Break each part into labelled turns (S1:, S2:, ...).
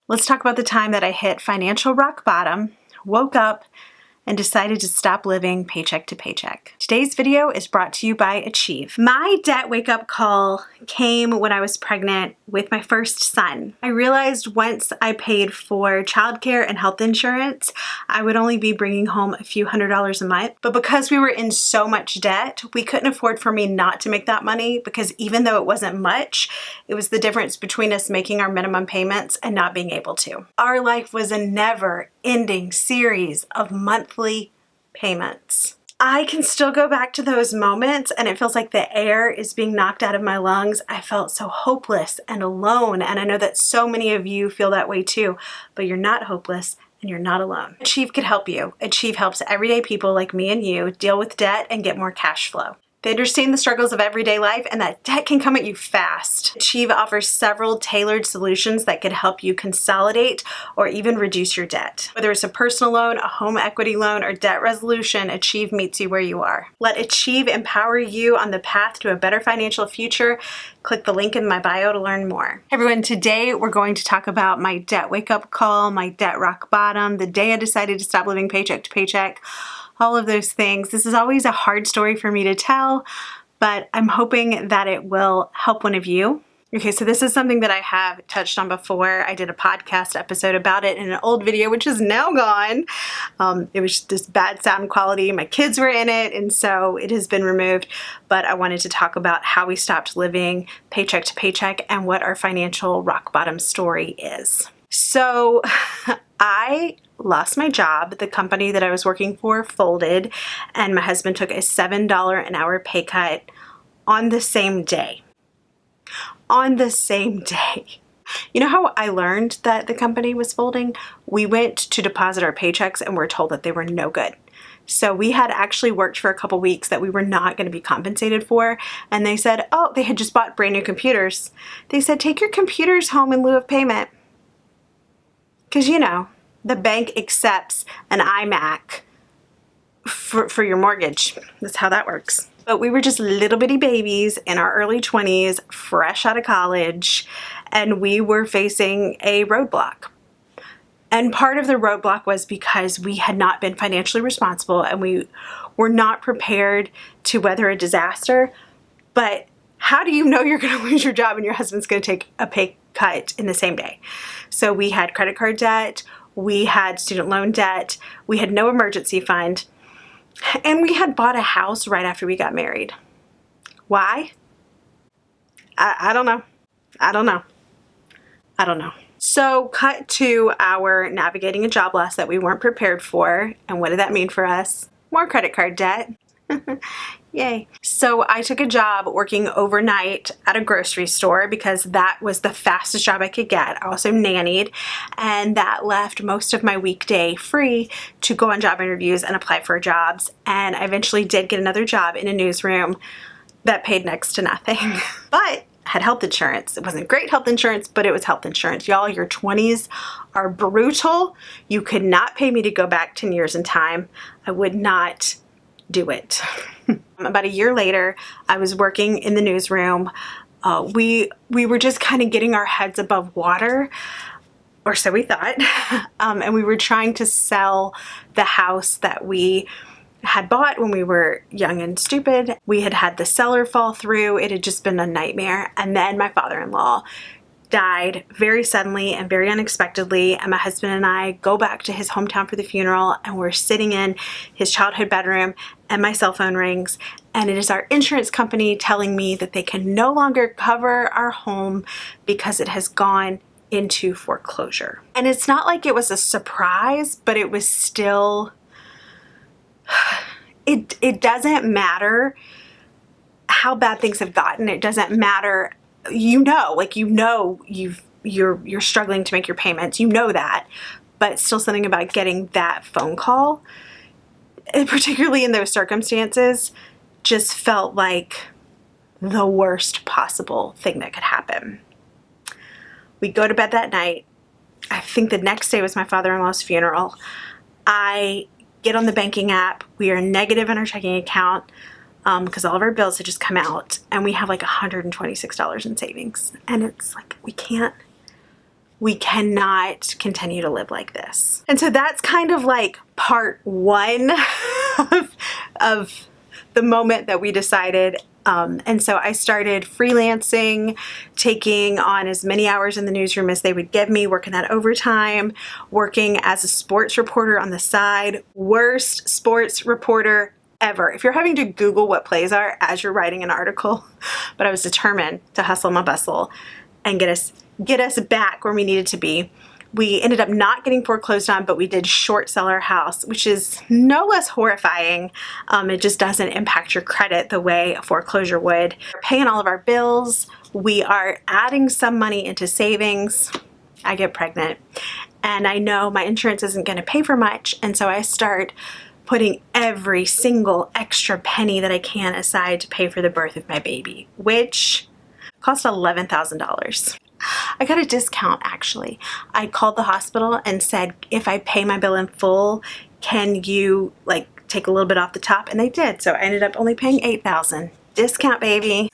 S1: Let's talk about the time that I hit financial rock bottom, woke up, and decided to stop living paycheck to paycheck. Today's video is brought to you by Achieve. My debt wake-up call came when I was pregnant with my first son. I realized once I paid for childcare and health insurance, I would only be bringing home a few $100s a month. But because we were in so much debt, we couldn't afford for me not to make that money, because even though it wasn't much, it was the difference between us making our minimum payments and not being able to. Our life was a never-ending series of monthly payments. I can still go back to those moments and it feels like the air is being knocked out of my lungs. I felt so hopeless and alone, and I know that so many of you feel that way too, but you're not hopeless and you're not alone. Achieve could help you. Achieve helps everyday people like me and you deal with debt and get more cash flow. They understand the struggles of everyday life and that debt can come at you fast. Achieve offers several tailored solutions that could help you consolidate or even reduce your debt. Whether it's a personal loan, a home equity loan, or debt resolution, Achieve meets you where you are. Let Achieve empower you on the path to a better financial future. Click the link in my bio to learn more. Hey everyone, today we're going to talk about my debt wake-up call, my debt rock bottom, the day I decided to stop living paycheck to paycheck, all of those things. This is always a hard story for me to tell, but I'm hoping that it will help one of you. Okay, so this is something that I have touched on before. I did a podcast episode about it in an old video, which is now gone. It was just bad sound quality. My kids were in it, and so it has been removed. But I wanted to talk about how we stopped living paycheck to paycheck and what our financial rock bottom story is. So I lost my job. The company that I was working for folded, and my husband took a $7 an hour pay cut on the same day. On the same day. You know how I learned that the company was folding? We went to deposit our paychecks and were told that they were no good. So we had actually worked for a couple weeks that we were not going to be compensated for, and they said, oh, they had just bought brand new computers. They said, take your computers home in lieu of payment. Because, you know, the bank accepts an iMac for your mortgage. That's how that works. But we were just little bitty babies in our early 20s, fresh out of college, and we were facing a roadblock. And part of the roadblock was because we had not been financially responsible and we were not prepared to weather a disaster. But how do you know you're going to lose your job and your husband's going to take a pay cut in the same day? So we had credit card debt, we had student loan debt, we had no emergency fund, and we had bought a house right after we got married. Why? I don't know. I don't know. I don't know. So cut to our navigating a job loss that we weren't prepared for. And what did that mean for us? More credit card debt. Yay. So I took a job working overnight at a grocery store because that was the fastest job I could get. I also nannied, and that left most of my weekday free to go on job interviews and apply for jobs. And I eventually did get another job in a newsroom that paid next to nothing, but had health insurance. It wasn't great health insurance, but it was health insurance. Y'all, your 20s are brutal. You could not pay me to go back 10 years in time. I would not do it. About a year later, I was working in the newsroom. We were just kind of getting our heads above water, or so we thought. And we were trying to sell the house that we had bought when we were young and stupid. We had had the seller fall through. It had just been a nightmare. And then my father-in-law died very suddenly and very unexpectedly, and my husband and I go back to his hometown for the funeral, and we're sitting in his childhood bedroom and my cell phone rings, and it is our insurance company telling me that they can no longer cover our home because it has gone into foreclosure. And it's not like it was a surprise, but it was still, it doesn't matter how bad things have gotten. It doesn't matter. You're struggling to make your payments. You know that, but still something about getting that phone call, and particularly in those circumstances, just felt like the worst possible thing that could happen. We go to bed that night. I think the next day was my father-in-law's funeral. I get on the banking app. We are negative in our checking account. Because all of our bills had just come out, and we have like $126 in savings, and it's like we can't We cannot continue to live like this. And so that's kind of like part one of the moment that we decided. And so I started freelancing, taking on as many hours in the newsroom as they would give me, working that overtime, working as a sports reporter on the side. Worst sports reporter ever. If you're having to Google what plays are as you're writing an article, but I was determined to hustle my bustle and get us back where we needed to be. We ended up not getting foreclosed on, but we did short sell our house, which is no less horrifying. It just doesn't impact your credit the way a foreclosure would. We're paying all of our bills. We are adding some money into savings. I get pregnant and I know my insurance isn't going to pay for much. And so I start putting every single extra penny that I can aside to pay for the birth of my baby, which cost $11,000. I got a discount actually. I called the hospital and said, if I pay my bill in full, can you like take a little bit off the top? And they did. So I ended up only paying $8,000. Discount, baby.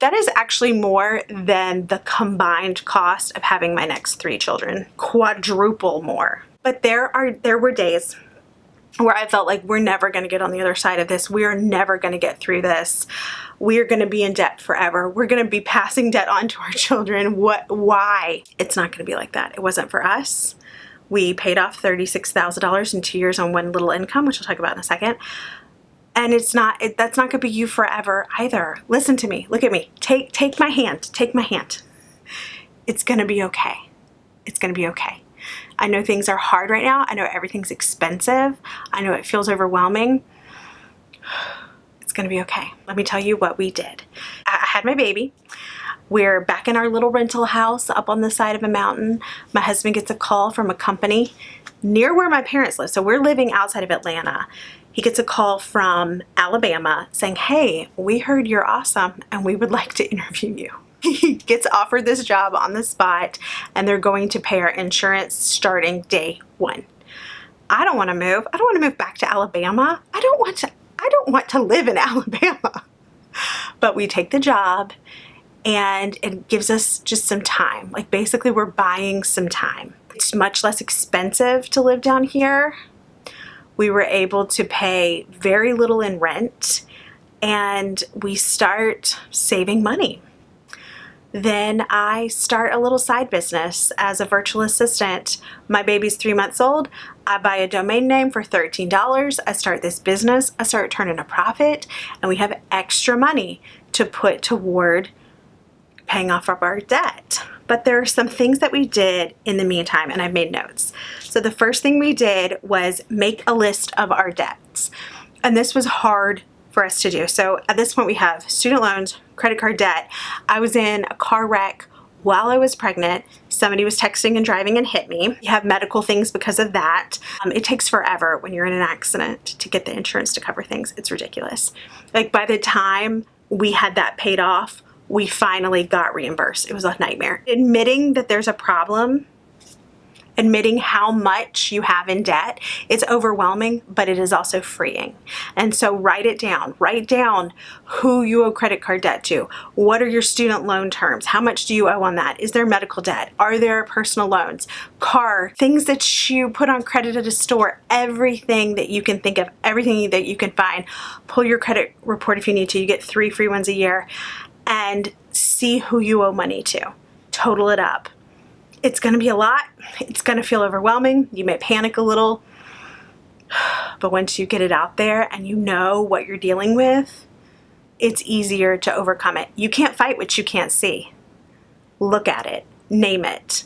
S1: That is actually more than the combined cost of having my next 3 children. Quadruple more. But there were days where I felt like we're never going to get on the other side of this. We are never going to get through this. We're going to be in debt forever. We're going to be passing debt on to our children. Why? It's not going to be like that. It wasn't for us. We paid off $36,000 in 2 years on one little income, which I'll talk about in a second. And that's not going to be you forever either. Listen to me. Look at me. Take my hand. Take my hand. It's going to be okay. It's going to be okay. I know things are hard right now. I know everything's expensive. I know it feels overwhelming. It's going to be okay. Let me tell you what we did. I had my baby. We're back in our little rental house up on the side of a mountain. My husband gets a call from a company near where my parents live. So we're living outside of Atlanta. He gets a call from Alabama saying, hey, we heard you're awesome and we would like to interview you. He gets offered this job on the spot and they're going to pay our insurance starting day 1. I don't want to move. I don't want to move back to Alabama. I don't want to live in Alabama. But we take the job and it gives us just some time. Like basically we're buying some time. It's much less expensive to live down here. We were able to pay very little in rent and we start saving money. Then I start a little side business as a virtual assistant. My baby's 3 months old. I buy a domain name for $13. I start this business. I start turning a profit and we have extra money to put toward paying off of our debt. But there are some things that we did in the meantime and I've made notes. So the first thing we did was make a list of our debts. And this was hard for us to do. So at this point we have student loans, credit card debt. I was in a car wreck while I was pregnant. Somebody was texting and driving and hit me. You have medical things because of that. It takes forever when you're in an accident to get the insurance to cover things. It's ridiculous. Like by the time we had that paid off, we finally got reimbursed. It was a nightmare. Admitting that there's a problem, admitting how much you have in debt, it's overwhelming, but it is also freeing. And so write it down. Write down who you owe credit card debt to. What are your student loan terms? How much do you owe on that? Is there medical debt? Are there personal loans? Car, things that you put on credit at a store, everything that you can think of, everything that you can find. Pull your credit report if you need to. You get 3 free ones a year. And see who you owe money to. Total it up. It's going to be a lot. It's going to feel overwhelming. You may panic a little. But once you get it out there and you know what you're dealing with, it's easier to overcome it. You can't fight what you can't see. Look at it. Name it.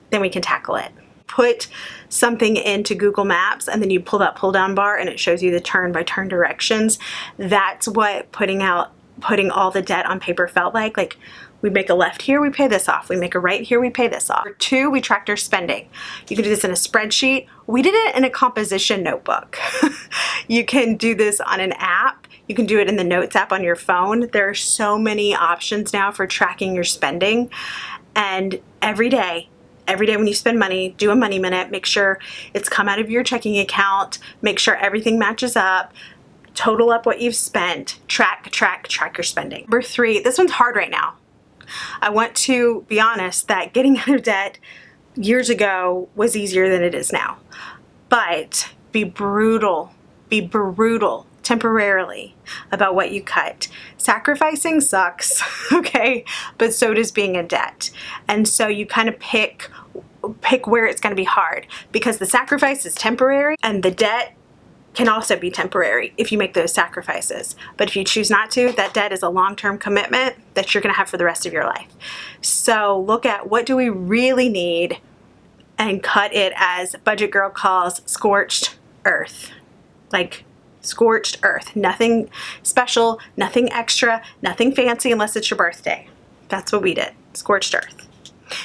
S1: Then we can tackle it. Put something into Google Maps and then you pull that pull down bar and it shows you the turn by turn directions. That's what putting all the debt on paper felt like. Like we make a left here, we pay this off. We make a right here, we pay this off. 2, we tracked our spending. You can do this in a spreadsheet. We did it in a composition notebook. You can do this on an app. You can do it in the Notes app on your phone. There are so many options now for tracking your spending. And every day when you spend money, do a money minute. Make sure it's come out of your checking account. Make sure everything matches up. Total up what you've spent. Track your spending. Number 3, this one's hard right now. I want to be honest that getting out of debt years ago was easier than it is now. But be brutal temporarily about what you cut. Sacrificing sucks, okay? But so does being in debt. And so you kind of pick where it's going to be hard, because the sacrifice is temporary and the debt can also be temporary if you make those sacrifices. But if you choose not to, that debt is a long-term commitment that you're going to have for the rest of your life. So look at what do we really need and cut it, as Budget Girl calls, scorched earth. Like scorched earth. Nothing special, nothing extra, nothing fancy unless it's your birthday. That's what we did. Scorched earth.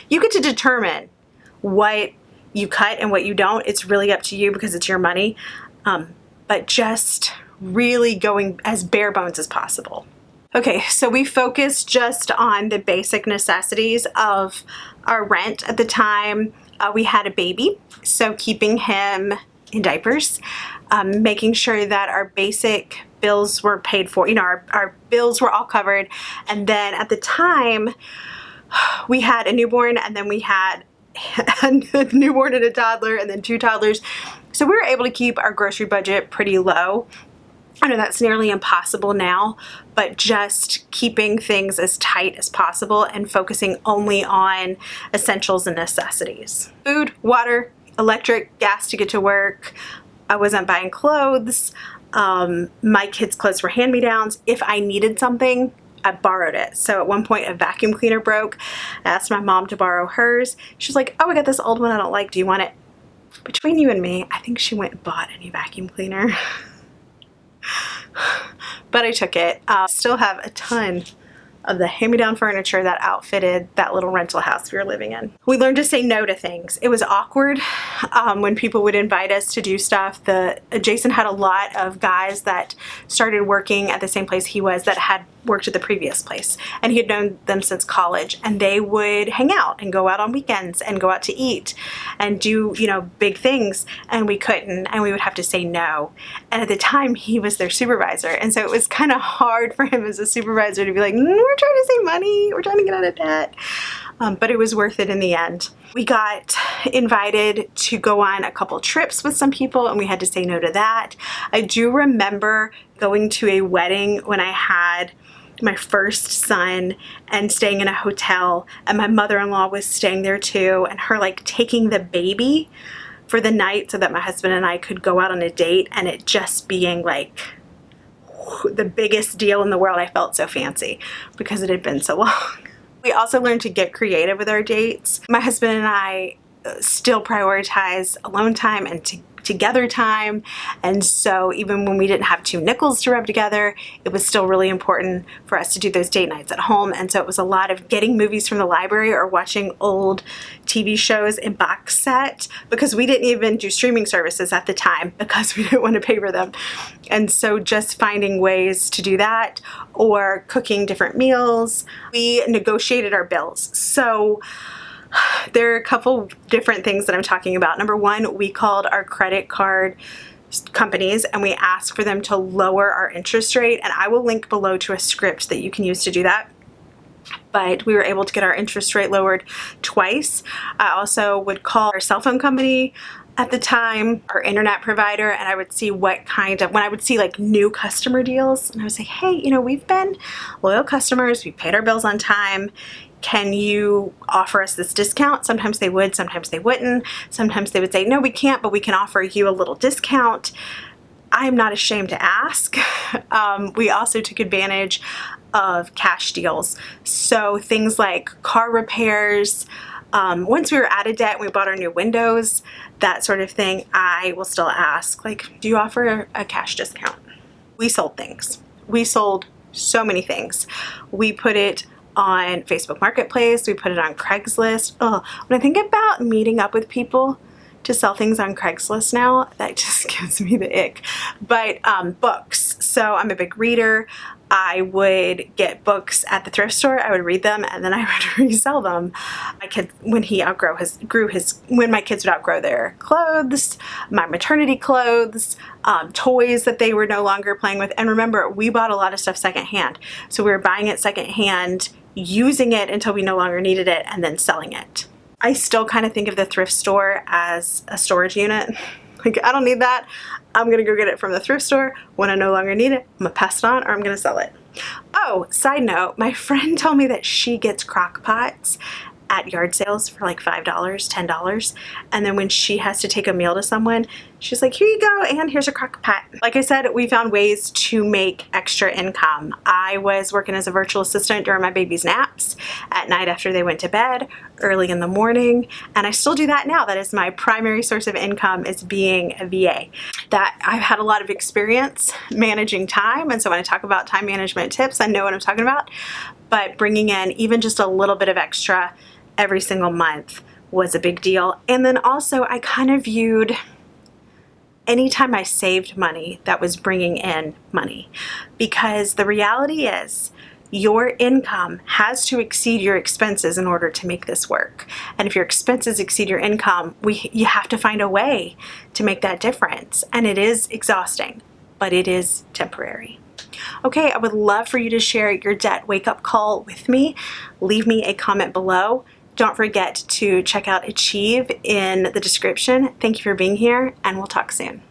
S1: You get to determine what you cut and what you don't. It's really up to you because it's your money. But just really going as bare bones as possible. Okay, so we focused just on the basic necessities of our rent at the time. We had a baby, so keeping him in diapers, making sure that our basic bills were paid for, our bills were all covered. And then at the time, we had a newborn, and then we had a newborn and a toddler, and then 2 toddlers. So we were able to keep our grocery budget pretty low. I know that's nearly impossible now, but just keeping things as tight as possible and focusing only on essentials and necessities. Food, water, electric, gas to get to work. I wasn't buying clothes. My kids' clothes were hand-me-downs. If I needed something, I borrowed it. So at one point a vacuum cleaner broke. I asked my mom to borrow hers. She's like, oh, I got this old one I don't like. Do you want it? Between you and me, I think she went and bought a new vacuum cleaner. But I took it. Still have a ton of the hand-me-down furniture that outfitted that little rental house we were living in. We learned to say no to things. It was awkward when people would invite us to do stuff. Jason had a lot of guys that started working at the same place he was that had worked at the previous place, and he had known them since college, and they would hang out and go out on weekends and go out to eat and do, big things, and we couldn't, and we would have to say no. And at the time he was their supervisor, and so it was kind of hard for him as a supervisor to be like, we're trying to save money, we're trying to get out of debt. But it was worth it in the end. We got invited to go on a couple trips with some people, and we had to say no to that. I do remember going to a wedding when I had my first son and staying in a hotel, and my mother-in-law was staying there too, and her taking the baby for the night so that my husband and I could go out on a date, and it just being the biggest deal in the world. I felt so fancy because it had been so long. We also learned to get creative with our dates. My husband and I still prioritize alone time and together time, and so even when we didn't have 2 nickels to rub together, it was still really important for us to do those date nights at home. And so it was a lot of getting movies from the library or watching old TV shows in box set, because we didn't even do streaming services at the time because we didn't want to pay for them. And so just finding ways to do that, or cooking different meals. We negotiated our bills. So there are a couple different things that I'm talking about. Number one, we called our credit card companies and we asked for them to lower our interest rate, and I will link below to a script that you can use to do that. But we were able to get our interest rate lowered twice. I also would call our cell phone company at the time, our internet provider, and I would see when I would see new customer deals, and I would say, hey, we've been loyal customers, we've paid our bills on time. Can you offer us this discount? Sometimes they would, sometimes they wouldn't. Sometimes they would say, no, we can't, but we can offer you a little discount. I am not ashamed to ask. We also took advantage of cash deals. So things like car repairs. Once we were out of debt and we bought our new windows, that sort of thing, I will still ask, do you offer a cash discount? We sold things. We sold so many things. We put it on Facebook Marketplace. We put it on Craigslist. When I think about meeting up with people to sell things on Craigslist now, that just gives me the ick. But books. So I'm a big reader. I would get books at the thrift store. I would read them and then I would resell them. My kids, when my kids would outgrow their clothes, my maternity clothes, toys that they were no longer playing with. And remember, we bought a lot of stuff secondhand. So we were buying it secondhand, using it until we no longer needed it, and then selling it. I still kind of think of the thrift store as a storage unit. Like, I don't need that. I'm gonna go get it from the thrift store. When I no longer need it, I'm gonna pass it on or I'm gonna sell it. Oh, side note, my friend told me that she gets crock pots at yard sales for like $5, $10. And then when she has to take a meal to someone, she's like, here you go, and here's a crock pot. Like I said, we found ways to make extra income. I was working as a virtual assistant during my baby's naps, at night after they went to bed, early in the morning, and I still do that now. That is my primary source of income, is being a VA. That I've had a lot of experience managing time, and so when I talk about time management tips, I know what I'm talking about. But bringing in even just a little bit of extra every single month was a big deal. And then also I kind of viewed anytime I saved money, that was bringing in money, because the reality is your income has to exceed your expenses in order to make this work. And if your expenses exceed your income, you have to find a way to make that difference. And it is exhausting, but it is temporary. Okay, I would love for you to share your debt wake-up call with me. Leave me a comment below. Don't forget to check out Achieve in the description. Thank you for being here, and we'll talk soon.